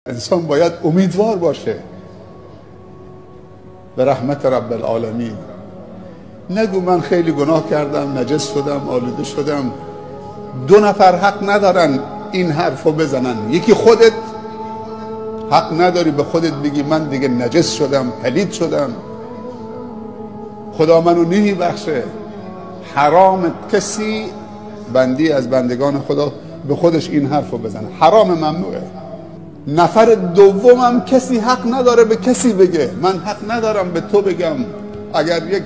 انسان باید امیدوار باشه به رحمت رب العالمین. نگو من خیلی گناه کردم، نجس شدم، آلوده شدم. دو نفر حق ندارن این حرفو بزنن. یکی خودت حق نداری به خودت بگی من دیگه نجس شدم، پلید شدم، خدا منو نمیبخشه. حرام کسی بندی از بندگان خدا به خودش این حرفو بزنه، حرام، ممنوعه. نفر دومم کسی حق نداره به کسی بگه من حق ندارم به تو بگم. اگر یک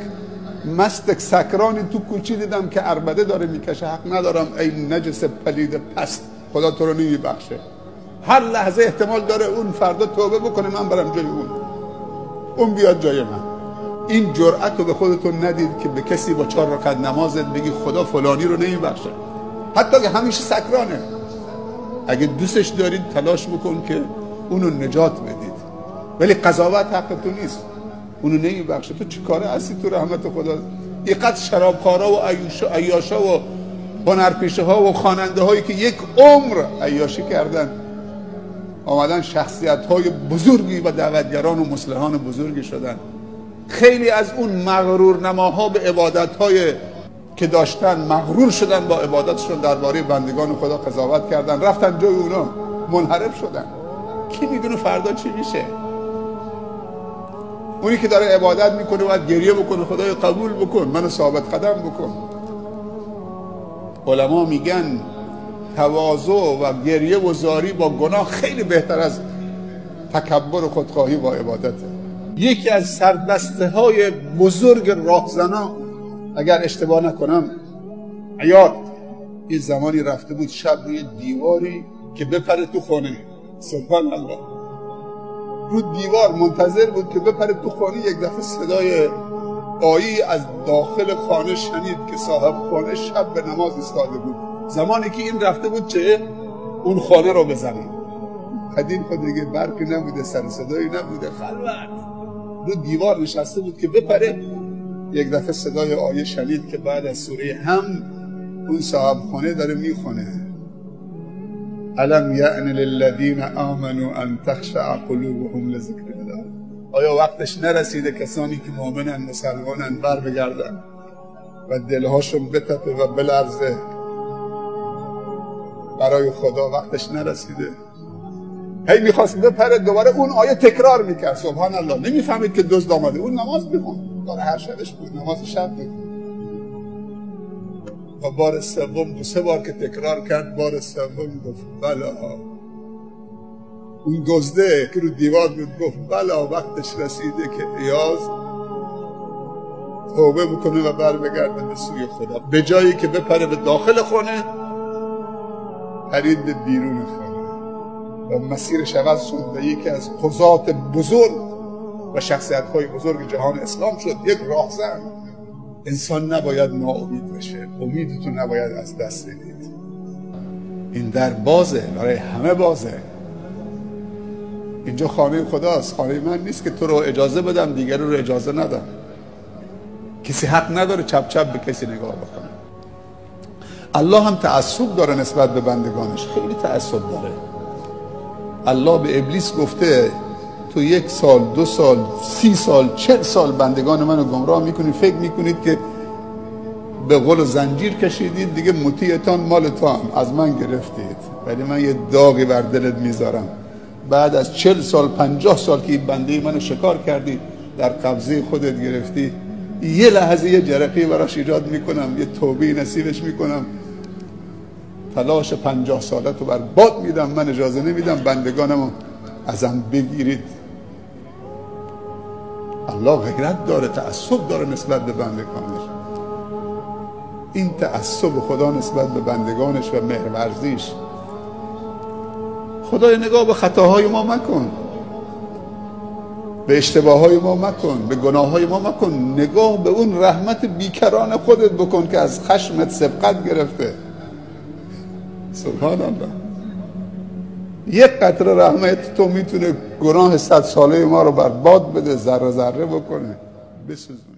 مستک سکرانی تو کوچی دیدم که عربده داره میکشه، حق ندارم ای نجس پلید پست، خدا تو رو نمیبخشه. هر لحظه احتمال داره اون فردا توبه بکنه من برم جای اون بیاد جای من. این جرأت رو به خودتون ندید که به کسی با 4 رکعت نمازت بگی خدا فلانی رو نمیبخشه، حتی که همیشه سکرانه. اگه دوستش دارید تلاش بکن که اونو نجات بدید، ولی قضاوت حق تو نیست، اونو نمیبخشه. تو چی کاره هستی تو رحمت خدا؟ اینقدر شرابخوارا و عیاشا و هنرپیشه ها و خواننده هایی که یک عمر عیاشی کردن آمدن شخصیت های بزرگی و دعوتگران و مصلحان بزرگی شدن. خیلی از اون مغرور نماها به عبادت های که داشتن مغرور شدن با عبادتشون، درباره بندگان خدا قضاوت کردن، رفتن جای اونا، منحرف شدن. کی میدونه فردا چی میشه؟ اونی که داره عبادت میکنه باید گریه بکنه خدای قبول بکن، منو ثابت قدم بکن. علما میگن تواضع و گریه و زاری با گناه خیلی بهتر از تکبر و خودخواهی با عبادته. یکی از سربسته های بزرگ راهزنا، اگر اشتباه نکنم، عیاض یه زمانی رفته بود شب روی دیواری که بپره تو خانه. سبحان الله، رو دیوار منتظر بود که بپره تو خانه. یک دفعه صدای آیی از داخل خانه شنید که صاحب خانه شب به نماز ایستاده بود. زمانی که این رفته بود چه اون خانه رو بزنه. قدیم خود دیگه برقی نبوده، سر صدایی نبوده، خلوت. رو دیوار نشسته بود که بپره. یک دفعه صدای آیه شنید که بعد از سوره هم اون صاحب خانه داره میخونه الم یأن للذین آمنوا ان تخشع قلوبهم لذکر الله. آیا وقتش نرسیده کسانی که مؤمنن، مسلمانن، بر بگردن و دلهاشون بتپه و بلرزه برای خدا؟ وقتش نرسیده؟ هی میخواست بپره، دوباره اون آیه تکرار میکرد. سبحان الله، نمیفهمید که دزد آمده. اون نماز بخون، داره هر شبش بود نماز شب بخون. و بار سوم 3 بار که تکرار کرد، بار سوم گفت بلا. اون دزده که رو دیوار بود گفت بلا، وقتش رسیده که عیاض توبه بکنه و بر بگرده به سوی خدا. به جایی که بپره به داخل خانه، پرید به بیرون خانه و مسیرش عوض شد و یکی از قضات بزرگ و شخصیت‌های بزرگ جهان اسلام شد. یک راهزن. انسان نباید ناامید بشه، امیدتون نباید از دست بدید. این در بازه، برای همه بازه. اینجا خانه خداست، خانه من نیست که تو رو اجازه بدم دیگر رو اجازه ندم. کسی حق نداره چپ چپ به کسی نگاه بکنه. الله هم تعصب داره نسبت به بندگانش، خیلی تعصب داره. الله به ابلیس گفته تو 1 سال، 2 سال، 30 سال، 40 سال بندگان منو گمراه میکنید، فکر میکنید که به قول زنجیر کشیدید، دیگه مطیعتان مال تو هم از من گرفتید، ولی من یه داغی بر دلت میذارم. بعد از 40 سال 50 سال که این بنده منو شکار کردی، در قبضه خودت گرفتی، یه لحظه یه جرقی براش ایجاد میکنم، یه توبه نصیبش میکنم، تلاش 50 سالت رو بر باد میدم. من اجازه نمیدم بندگانمو ازم بگیرید. الله غیرت داره، تعصب داره نسبت به بندگانش. این تعصب خدا نسبت به بندگانش و مهرورزیش. خدای نگاه به خطاهای ما مکن، به اشتباههای ما مکن، به گناههای ما مکن. نگاه به اون رحمت بیکران خودت بکن که از خشمت سبقت گرفته. سبحان الله، یک قطره رحمت تو میتونه گناه 100 ساله ما رو برباد بده، ذره ذره بکنه، بسوزونه.